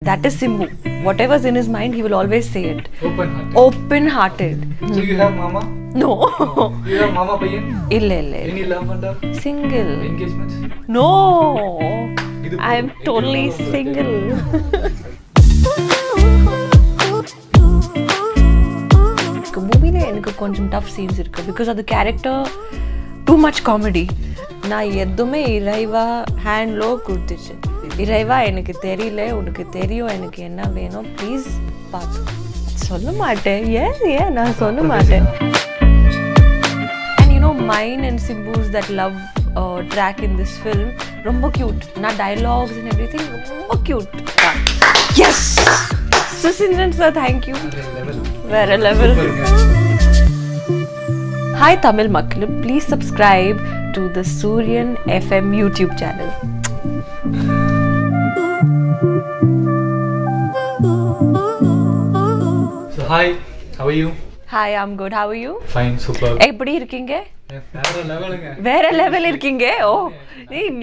That is Simbu. Whatever's in his mind, he will always say it. Open-hearted. So you have mama? No. You have mama paiyan? Illa. Any love manda? Single. Engagements? No. I am totally single. மூவில எனக்கு கொஞ்சம் tough scenes இருக்கு because அது character too much comedy. நான் எதுவுமே இறைவா ஹேண்ட்லோ கொடுத்துச்சு. இறைவா எனக்கு தெரியல, உனக்கு தெரியும் எனக்கு என்ன வேணும், ப்ளீஸ் பார்த்து சொல்ல மாட்டேன். ஏன் நான் சொல்ல மாட்டேன். And you know mine and Simbu's that love track in this film ரொம்ப cute. நான் dialogues and everything ரொம்ப cute. Yes! Susindran sir, thank you. வேற level. Hi Tamil மக்களே, please subscribe to the Suryan FM YouTube channel. So hi, how are you? Hi, I'm good. How are you? Fine, super. எப்படி இருக்கீங்க? வேற லெவலுங்க. வேற level இருக்கீங்க. ஓ,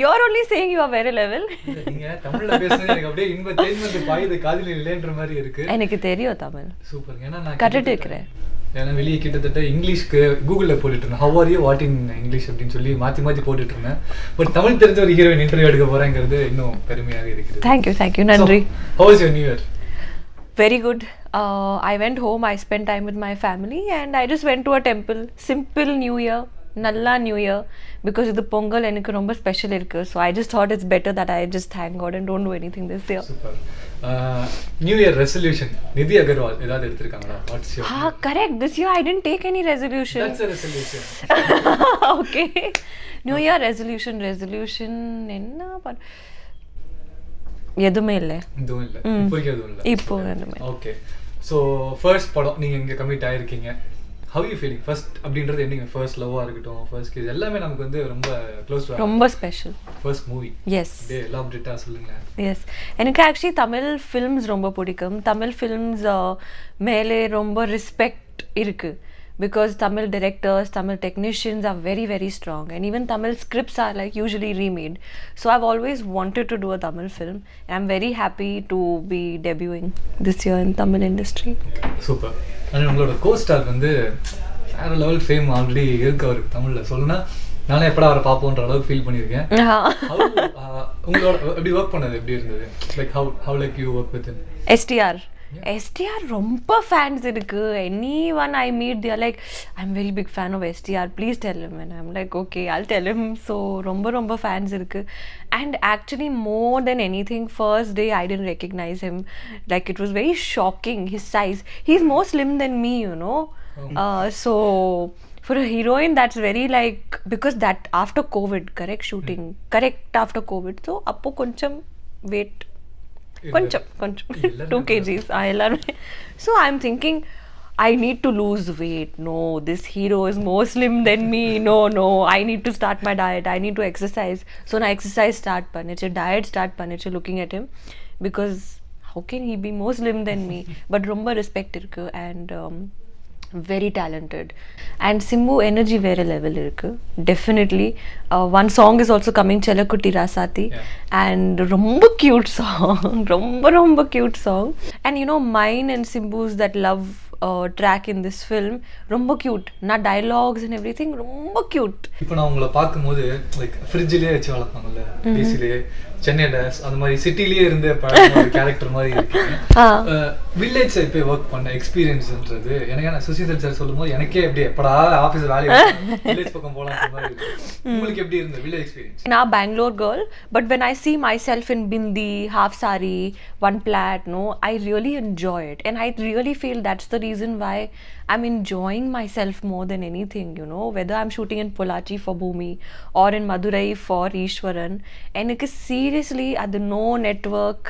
you're only saying you are வேற level. நீங்க தமிழ்ல பேசுறது எனக்கு அப்படியே இன்பத்தேன்மத்து பாயுது காதில இல்லன்ற மாதிரி இருக்கு. எனக்கு தெரியும் தமிழ். சூப்பர். ஏன்னா நான் கரெக்ட் இருக்கறேன். ஏன்னா வெளியே கிட்டத்தட்ட இங்கிலீஷ்க்கு கூகுள்ல போட்டுட்டு இருந்தேன். How are you what in English அப்படின்னு சொல்லி மாத்தி போட்டுட்டு இருந்தேன். பட் தமிழ் தெரிஞ்ச ஒரு ஹீரோயின் இன்டர்வியூ எடுக்க போறேங்கிறது இன்னும் பெருமையாக இருக்குது. Thank you. நன்றி. How was your new year? Very good. I went home, I spent time with my family and I just went to a temple. Simple new year. Nalla new year because இது பொங்கல் எனக்கு ரொம்ப special இருக்கு. So I just thought it's better that I just thank God and don't do anything this year. Super. New year resolution. நிதி அகர்வால் ஏதாவது எடுத்திருக்காங்களா? What's your correct. This year I didn't take any resolution. That's a resolution. Okay. New year resolution என்ன பண்ண எதுவுமே இல்லை. இப்போ எதுவுமே. Okay. So first படம் நீங்கள் இங்கே கமிட் ஆகிருக்கீங்க. How you feeling? ஃபர்ஸ்ட் அப்படின்றது என்னங்க? ஃபர்ஸ்ட் லவ்வாக இருக்கட்டும், ஃபர்ஸ்ட் கிஸ் எல்லாமே நமக்கு வந்து ரொம்ப க்ளோஸ் டு ரொம்ப ஸ்பெஷல். First movie. எஸ். எலாபரேட்டாக சொல்லுங்கள். எஸ், எனக்கு ஆக்சுவலி தமிழ் ஃபில்ம்ஸ் ரொம்ப பிடிக்கும். தமிழ் ஃபில்ம்ஸ் மேலே ரொம்ப ரெஸ்பெக்ட் இருக்குது. Because Tamil directors, Tamil technicians are very, very strong and even Tamil scripts are like usually remade. So I've always wanted to do a Tamil film and I'm very happy to be debuting this year in Tamil industry. Super. And உங்களோட co-star வந்து வேற level fame already இருக்கு அவருக்கு தமிழில். சொல்லுன்னா நானே எப்படா அவரை பார்ப்போன்ற அளவுக்கு ஃபீல் பண்ணியிருக்கேன். உங்களோட எப்படி ஒர்க் பண்ணது எப்படி இருந்தது? Like how like you work with him? STR ரொம்ப ஃபேன்ஸ் இருக்கு. anyone I meet they are like I'm very big fan of STR, please tell him and I'm like okay I'll tell him. So ரொம்ப fans இருக்கு and actually more than anything first day I didn't recognize him. Like it was very shocking his size. He's more slim than me, you know. So for a heroine that's very like because that after COVID correct shooting correct after COVID so appo koncham weight కొంచెం 2 kgs எல்லாரும். So I'm thinking I need to lose weight. No, this hero is more slim than me. No, I need to start my diet. I need to exercise. So na exercise start பண்ணிச்சு, diet start பண்ணிச்சு looking at him because how can he be more slim than me? But ரொம்ப respect இருக்கு and very talented and Simbu energy வேற level இருக்கு definitely. One song is also coming, Chelakutti Rasati, and ரொம்ப cute song. ரொம்ப cute song. And you know mine and Simbu's that love track in this film ரொம்ப cute. நான் dialogues and everything ரொம்ப cute. இப்போ நான் உங்களை பார்க்கும்போது லைக் ஃப்ரிட்ஜிலே வச்சு வளர்ப்பாங்கல்ல, ஏசிலே, சென்னையில அந்த மாதிரி சிட்டிலேயே இருந்த ஒரு கேரக்டர் மாதிரி இருக்கு. வில்லேஜ் சைட் போய் ஒர்க் பண்ண எக்ஸ்பீரியன்ஸ்ன்றது எனக்கு நான் சுசீந்திரன் சார் சொல்லும்போது எனக்கே அப்படியே எப்படா ஆஃபீஸ் வேலையை வில்லேஜ் பக்கம் போகலான்ற மாதிரி இருக்கு. உங்களுக்கு எப்படி இருந்தது வில்லேஜ் எக்ஸ்பீரியன்ஸ்? நான் Bangalore girl, but when I see myself in bindi, half sari, one plat, no, I really enjoy it and I really feel that's the reason why I'm enjoying myself more than anything, you know, whether I'm shooting in Pollachi for Bhumi or in Madurai for Ishwaran. எனக்கு seriously அது no network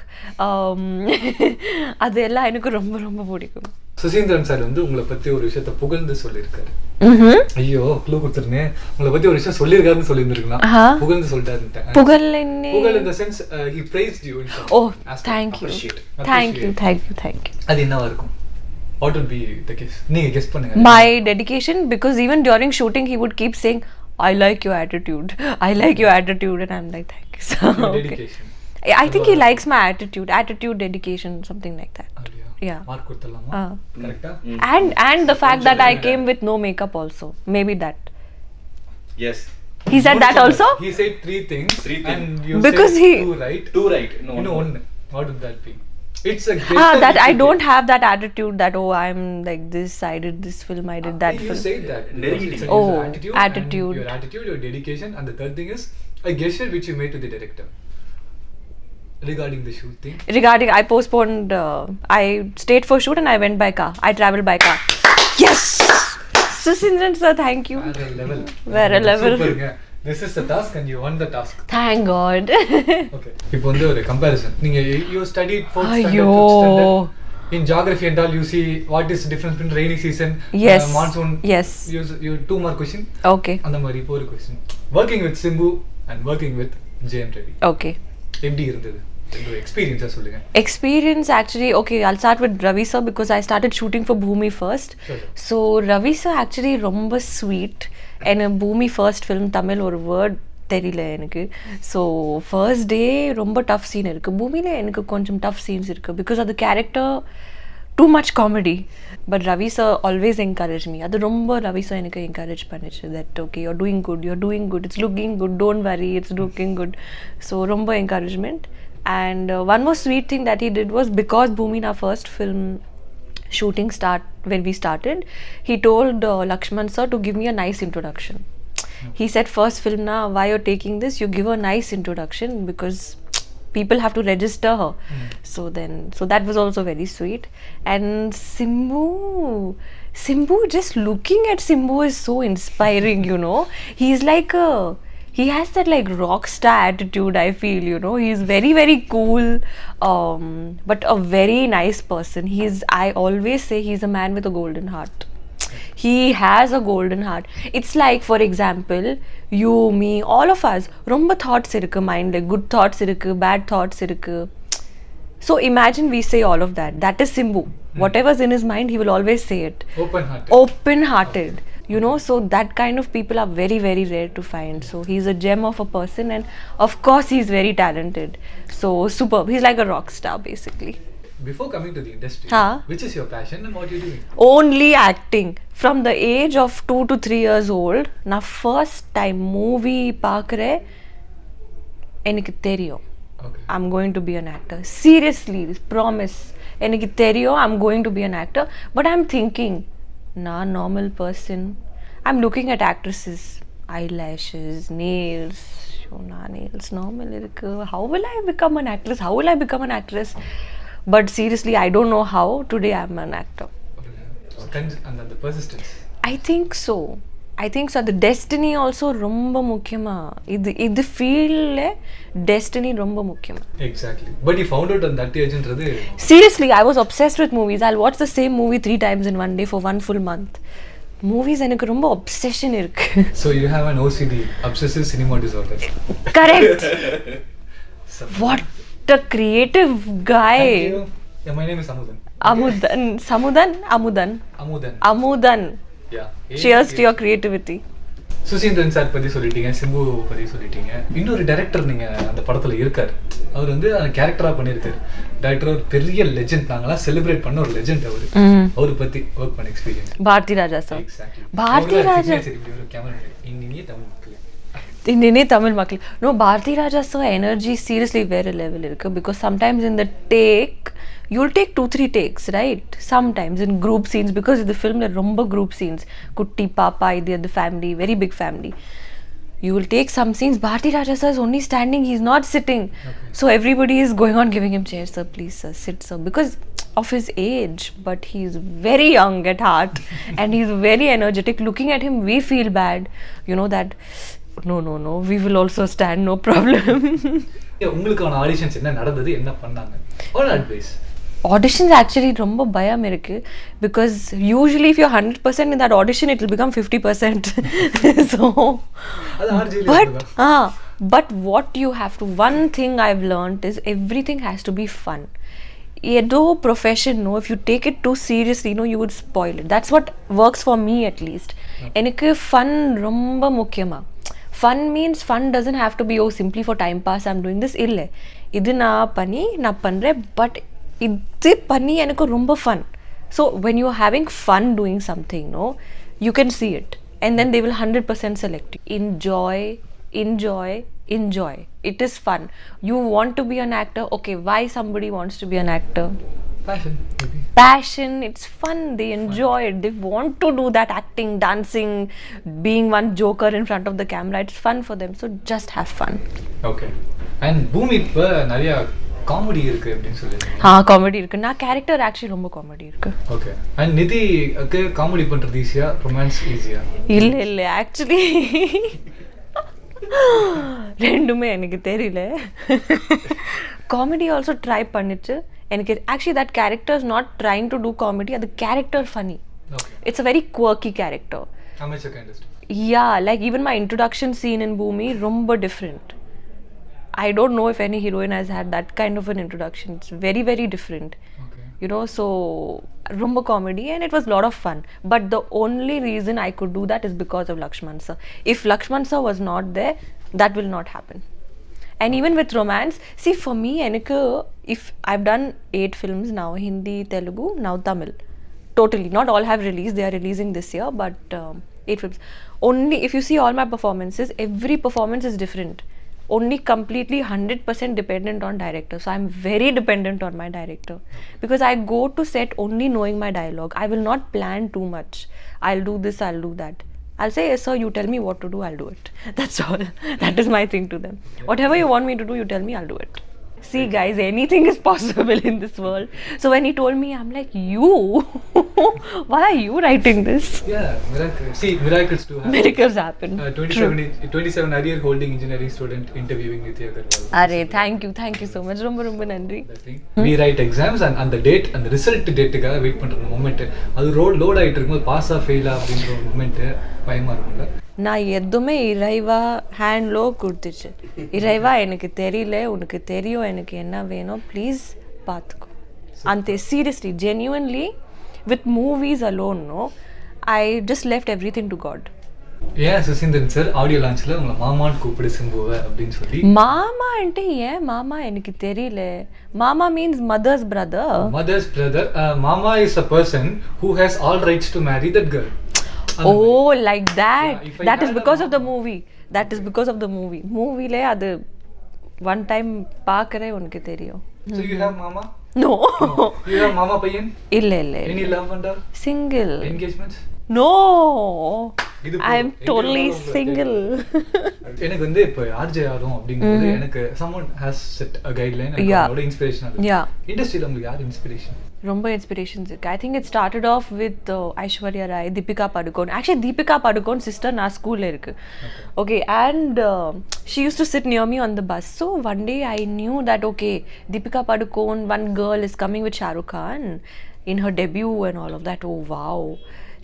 அது எல்லாம் எனக்கு ரொம்ப பிடிக்கும். Suseenthiran sir வந்து உங்களை பத்தி ஒரு விஷயத்தை புகழ்ந்து சொல்லியிருக்காரு. ஐயோ க்ளூ கொடுத்துருந்தேன். உங்களை பத்தி ஒரு விஷயம் சொல்லியிருக்காருன்னு சொல்லியிருந்திருக்கலாம். புகழ்ந்து சொல்லிட்டாருன்ட்டேன். புகழ் in the sense he praised you in some. Oh, thank you. அது என்னவா இருக்கும்? What would be the case? நீங்க கெஸ் பண்ணுங்க. My dedication, because even during shooting he would keep saying I like your attitude and I'm like thank you. So dedication. I think he likes my attitude, dedication, something like that. Yeah. Mark கொடுத்துடலாமா? கரெக்ட்டா? And the fact that I came with no makeup also, maybe that. Yes. He said that also. He said three things. And you Because said he- two right. Two right. No. You know one. What would that be? It's a gesture That which I you don't did. have that attitude that oh I'm like this, I did this film, I did that You film. said that. Neringi. It's a- Oh, it's a attitude. And your attitude, your dedication, and the third thing is a gesture which you made to the director regarding the shoot thing. Regarding, I postponed, I stayed for shoot and I went by car. I traveled by car. Yes! Susindran sir, thank you. வேற level. வேற level. சூப்பருங்க. This is the task and you won the task. Thank God. Okay. இப்போ வந்து ஒரு comparison. நீங்க you studied 4th standard, ஐயோ. 5th standard. In geography and all, you see what is the difference between rainy season, Yes. monsoon. Yes. You two more question. Okay. அந்த மாதிரி இப்போ ஒரு question. Working with Simbu and working with JM Reddy. Okay. எப்படி இருந்தது? உங்க எக்ஸ்பீரியன்ஸா சொல்லுங்க. Experience actually, okay, I'll start with Ravi sir because I started shooting for Bhoomi first. Sure. So Ravi sir actually ரொம்ப sweet. And Bhoomi first film Tamil ஒரு word தெரியல எனக்கு. So first day ரொம்ப டஃப் சீன் இருக்குது. பூமியில் எனக்கு கொஞ்சம் tough scenes இருக்குது பிகாஸ் அது character too much comedy. But Ravi sir always encourage me. அது ரொம்ப ரவி சார் எனக்கு என்கரேஜ் பண்ணிச்சு. That okay you are doing good, it's looking good, don't worry, it's looking good. So ரொம்ப encouragement. And one more sweet thing that he did was because Bhoomi, our first film shooting when we started, he told Lakshman sir to give me a nice introduction. He said, first film na, why you're taking this, you give a nice introduction because people have to register her. So that was also very sweet. And Simbu, just looking at Simbu is so inspiring, you know. He's like he has that like rock star attitude, I feel, you know. He's very, very cool, but a very nice person. I always say he's a man with a golden heart. He has a golden heart. It's like, for example, you, me, all of us, romba thoughts irukku mind, like good thoughts irukku, bad thoughts irukku. So imagine we say all of that. That is Simbu. Whatever's in his mind, he will always say it. Open-hearted. You know, so that kind of people are very, very rare to find. So he's a gem of a person, and of course he's very talented. So superb. He's like a rock star basically. Before coming to the industry, which is your passion and what you're doing? Only acting. From the age of 2 to 3 years old, na first time movie paakre enakku theriyum. Okay. I'm going to be an actor. Seriously, promise. Enakku theriyum I'm going to be an actor. But I'm thinking, normal person. I'm looking at actresses, eyelashes, nails. Nails normal irukku. How will I become an actress? But seriously, I don't know how. Today I'm an actor. And the persistence. I think so. The destiny also ரொம்ப முக்கியமா. இது ஃபீல்ட்ல destiny ரொம்ப முக்கியம். Exactly. But you found out on that age ன்றது. Seriously, I was obsessed with movies. I'll watch the same movie 3 times in one day for one full month. Movies எனக்கு ரொம்ப obsession இருக்கு. So you have an OCD, obsessive cinema disorder. Correct. What a creative guy. Thank you. Yeah, my name is Amudan. Yeah. Cheers to your creativity. Suseenthiran sir பத்தி சொல்லிட்டீங்க, சிம்பு பத்தி சொல்லிட்டீங்க. இன்னொரு director நீங்க அந்த படத்துல இருக்காரு. அவர் வந்து அந்த கேரக்டரா பண்ணிருக்காரு. டைரக்டர் ஒரு பெரிய லெஜெண்ட், நாங்கலாம் செலிப்ரேட் பண்ண ஒரு லெஜெண்ட் அவரு. அவர் பத்தி வர்க் பண்ண experience. Bharathi Raja sir. Exactly. Bharathi Raja ஒரு கேமரா இந்திய தமிழ் மக்கள். Indian Tamil மக்கள். No, Bharati Raja sir energy seriously வேற level இருக்கு. Because sometimes in the take, you'll take 2-3 takes, right? Sometimes in group scenes, because in the film there are ரொம்ப group scenes. Kutti, Papa, the family, very big family. You will take some scenes, Bharati Raja sir is only standing, he's not sitting. Okay. So everybody is going on giving him chairs, sir, please sir, sit sir. Because of his age, but he's very young at heart and he's very energetic. Looking at him, we feel bad. You know that, no, we will also stand, no problem. உங்களுக்கான auditions என்ன நடந்தது, என்ன பண்ணாங்க? What advice? Auditions actually ரொம்ப பயம் இருக்கு. Because usually if you're 100% in that audition, it will become 50%. So, but what you have to, one thing I've learned is everything has to be fun. Edo profession, no, if you take it too seriously, no, you would spoil it. That's what works for me at least. எனக்கு fun ரொம்ப முக்கியமா. Fun means fun doesn't have to be simply for time pass I'm doing this. இது நான் பண்ணுறேன், but இது பண்ணி எனக்கு ரொம்ப fun. So when you having fun doing something, no, you can see it and then they will 100% select you. Enjoy. It is fun. You want to be an actor, okay, why somebody wants to be an actor? Passion, it's fun, they enjoy it, they want to do that acting, dancing, being one joker in front of the camera. It's fun for them, so just have fun. Okay. And பூமி இப்ப நிறைய comedy இருக்கு அப்படின்னு சொல்லிருக்கீங்க. Comedy இருக்கு. நான் character actually ரொம்ப comedy இருக்கு. ஓகே. அண்ட் நிதிக்கு காமெடி பண்றது ஈஸியா, ரொமான்ஸ் ஈஸியா? இல்ல ஆக்சுவலி ரெண்டுமே எனக்கு தெரியல. காமெடி ஆல்சோ ட்ரை பண்ணிட்டு எனக்கு actually that character is not trying to do comedy, அது character funny. It's a very quirky character. Yeah, like even my introduction scene in Bhoomi ரொம்ப different. I don't know if any heroine has had that kind of an introduction. It's very, very different. Okay. You know, so rumba comedy, and it was a lot of fun. But the only reason I could do that is because of Lakshman sir. If Lakshman sir was not there, that will not happen. And even with romance, see, for me, if I've done 8 films now, Hindi, Telugu, now Tamil. Totally, not all have released. They are releasing this year, but 8 films. Only, if you see all my performances, every performance is different. Only completely 100% dependent on director. So I'm very dependent on my director because I go to set only knowing my dialogue. I will not plan too much. I'll do this, I'll do that. I'll say, yes sir, you tell me what to do, I'll do it. That's all. That is my thing to them. Whatever you want me to do, you tell me, I'll do it. See guys, anything is possible in this world. So when he told me, I'm like, you? Why are you writing this? Yeah, miracles. See, miracles do happen. Miracles happen. 27 career holding engineering student interviewing Nithya Agarwal. Arey, thank you so much. ரொம்ப நன்றி. We write exams and the date and the result dateக்காக wait பண்ற moment, அது load ஆயிட்டு இருக்கும்போது பாஸா ஃபெயிலா அப்படின்ற ஒரு moment பயமா இருக்கும்ல. நான் எதுவுமே இறைவா ஹேண்ட்லோ கொடுத்துச்சு. இறைவா எனக்கு தெரியல, உனக்கு தெரியும் எனக்கு என்ன வேணும், ப்ளீஸ் பார்த்துக்கோ. அந்த seriously genuinely with movies alone, no, I just left everything to God. ஏன் சுசீந்திரன் சார் ஆடியோ லான்ச்ல உங்களை மாமான்னு கூப்பிடு சிம்புவை அப்படின்னு சொல்லி? மாமா అంటే ஏன் மாமா எனக்கு தெரியல. மாமா மீன்ஸ் மதர்ஸ் பிரதர். மாமா is a person who has all rights to marry that girl. Oh, like that. Yeah, that is because of the movie. Movie le adu one time paakare unku theriyum. So you have mama? No. You have mama paiyan? Illa. Any love and all? Single. Engagements? No. I am totally single. எனக்கு வந்து இப்போ RJ ஆரும் அப்படிங்கிறது எனக்கு someone has set a guideline, அவரோட inspiration அது. இண்டஸ்ட்ரியில உங்களுக்கு யார் இன்ஸ்பிரேஷன்? ரொம்ப இன்ஸ்பிரேஷன்ஸ் இருக்கு. I think it started off with Aishwarya Rai, Deepika Padukone. Actually Deepika Padukone sister நான் ஸ்கூல்ல இருக்கு. Okay, and she use to sit near me on the bus. So one day I knew that okay, Deepika Padukone, one girl is coming with Shahrukh Khan in her debut and all of that. Oh wow,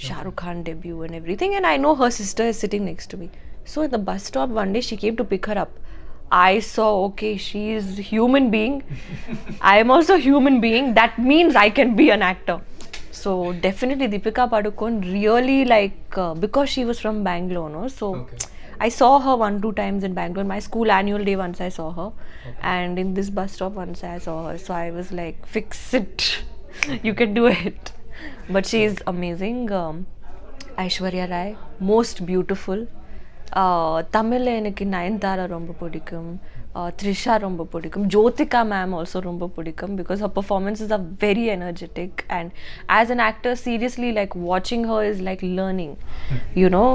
Shahrukh Khan debut and everything, and I know her sister is sitting next to me. So at the bus stop one day she came to pick her up. I saw, okay, she is human being. I am also human being. That means I can be an actor. So definitely Deepika Padukone really because she was from Bangalore, no? So okay. I saw her 1-2 times in Bangalore. My school annual day once I saw her, and in this bus stop once I saw her. So I was like, fix it. You can do it. But she is amazing. Aishwarya Rai, most beautiful. தமிழில் எனக்கு நயன்தாரா ரொம்ப பிடிக்கும், த்ரிஷா ரொம்ப பிடிக்கும், Jyothika ma'am also ரொம்ப பிடிக்கும் because her performances are very energetic and as an actor seriously like வாட்சிங் her is like learning, you know.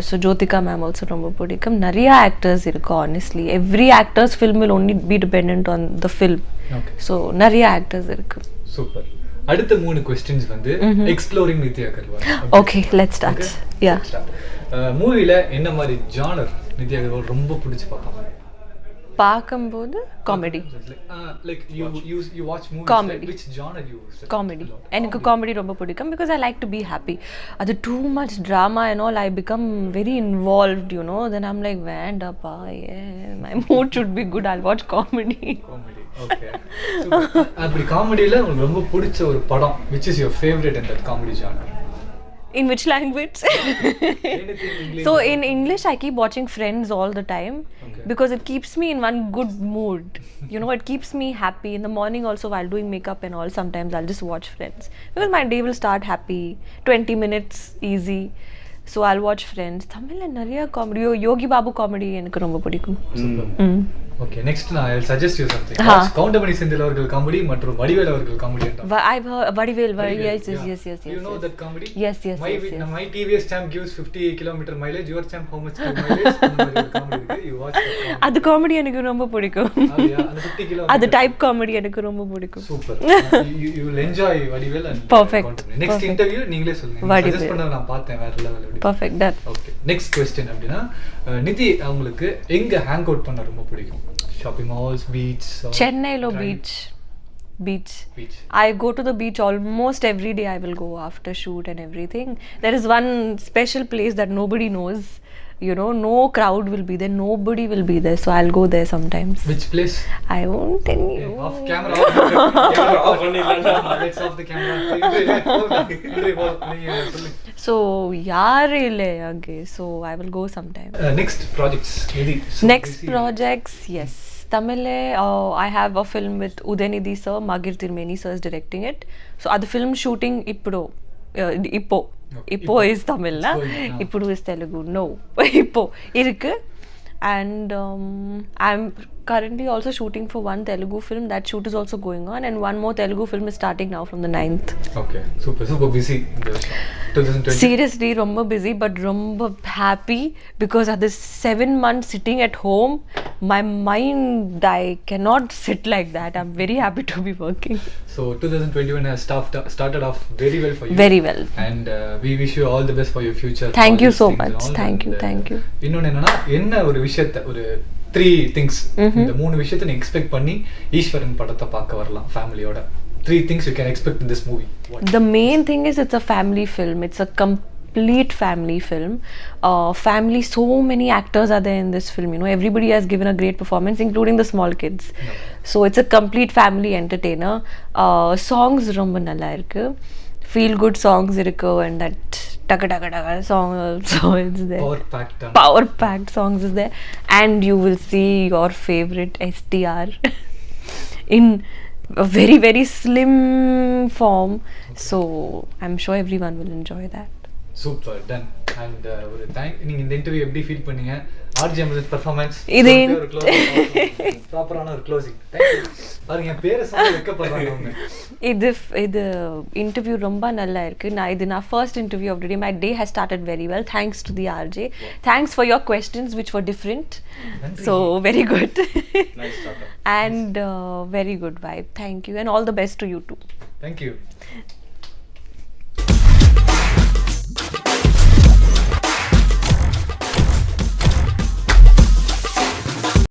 So Jyothika ma'am also ரொம்ப பிடிக்கும். நிறைய ஆக்டர்ஸ் இருக்கு honestly. Every actors film will only be dependent on the film. So நிறைய actors இருக்கு. Super. அடுத்த 3 questions வந்து exploring Nithya Agarwal. Okay, let's start. Yeah, மூவில என்ன மாதிரி ஜானர் நித்யா அகர்வால் ரொம்ப பிடிச்சு பார்க்கும்போது comedy. Like you watch movies, comedy. which genre you comedy. எனக்கு காமெடி ரொம்ப பிடிக்கும் because I like to be happy. அது too much drama and all I become very involved, you know. Then I'm like வேண்டாப்பா, my mood should be good, I'll watch comedy. Okay. அப்படி காமெடியில உங்களுக்கு ரொம்ப பிடிச்ச ஒரு படம், which is your favorite in that comedy genre? In which language? Anything English. So in English, I keep watching Friends all the time Okay. because it keeps me in one good mood. You know, it keeps me happy. In the morning also, while doing makeup and all, sometimes I'll just watch Friends because my day will start happy. 20 minutes easy. So I'll watch Friends. Tamil nariya comedy. Yogi Babu comedy எனக்கு ரொம்ப பிடிக்கும். Okay, next I'll suggest you something. Ha. Watch Goundamani Senthil அவர்கள் comedy மற்றும் வடிவேல் அவர்கள் comedy. I've heard Vadivel. Yes. You know that comedy? Yes. My TVS champ gives 50 km mileage. Your champ how much mileage? அந்த மாதிரி ஒரு comedy இருக்கு. You watch that comedy. அது comedy எனக்கு ரொம்ப பிடிக்கும். அப்படியா? அந்த 50 km. அது டைப் காமெடி எனக்கு ரொம்ப பிடிக்கும். Super. You will enjoy Vadivel and Perfect. Goundamani. Next Perfect. interview நீங்களே சொல்லுங்க. வடிவேல். Suggest பண்ணத நான் பார்த்தேன் வேற level. Perfect. Done. Okay. Next question அப்படினா நிதி அவங்களுக்கு எங்க ஹேங் அவுட் பண்ண ரொம்ப பிடிக்கும்? Shopping malls, beach, Chennaiలో drive? beach. Beach. I go to the beach almost every day. I will go after shoot and everything. There is one special place that nobody knows. You know, no crowd will be there. Nobody will be there. So I'll go there sometimes. Which place? I won't tell you. Off camera. Camera off பண்ணிடலாம். Let's off the camera. So யாரு இல்லை அங்கே. So I will go sometime. Next projects. Nidhi. Next projects, yes. Tamil, I have a film with Udaynidhi sir, Magir Tirmeni sir is directing it. So the film shooting Ippo is Tamil, na? Ippudu is Telugu. No, Ippo irukku. And I'm currently also shooting for one Telugu film. That shoot is also going on, and one more Telugu film is starting now from the 9th. Okay, super busy in the 2020. Seriously, romba busy, but romba happy because at this 7 months sitting at home, my mind, I cannot sit like that. I'm very happy to be working. So 2021 has started off very well for you. Very well. And we wish you all the best for your future. Thank all you these so things and much. all. Thank you. இன்னொன்னு என்னன்னா என்ன ஒரு விஷயத்தை ஒரு 3 things இந்த 3 விஷயத்தை நீ expect பண்ணி ஈஸ்வரன் படத்தை பார்க்க வரலாம் ஃபேமிலியோட. 3 things you can expect in this movie. What? The main thing is it's a family film. It's a complete family film. Family, so many actors are there in this film. You know, everybody has given a great performance, including the small kids. No. So it's a complete family entertainer. Songs ரொம்ப நல்லா இருக்கு. Feel good songs irukku, and that taka song also is there. Power packed songs is there, and you will see your favorite STR in a very very slim form. Okay. So I'm sure everyone will enjoy that. Super, done. And ஒரு நீங்க இந்த interview எப்படி feel பண்ணீங்க? RJ Amrit performance இது ஒரு closing ப்ராப்பரான ஒரு closing. Thank you. பாருங்க என் பேரை சொல்ல வெக்கப்படுறாங்க அவங்க. இது இன்டர்வியூ ரொம்ப நல்லா இருக்கு. நான் first interview of the day. My day has started very well thanks to the RJ. Wow. Thanks for your questions which were different. So very good. Nice talk. And very good vibe. Thank you, and all the best to you too. Thank you.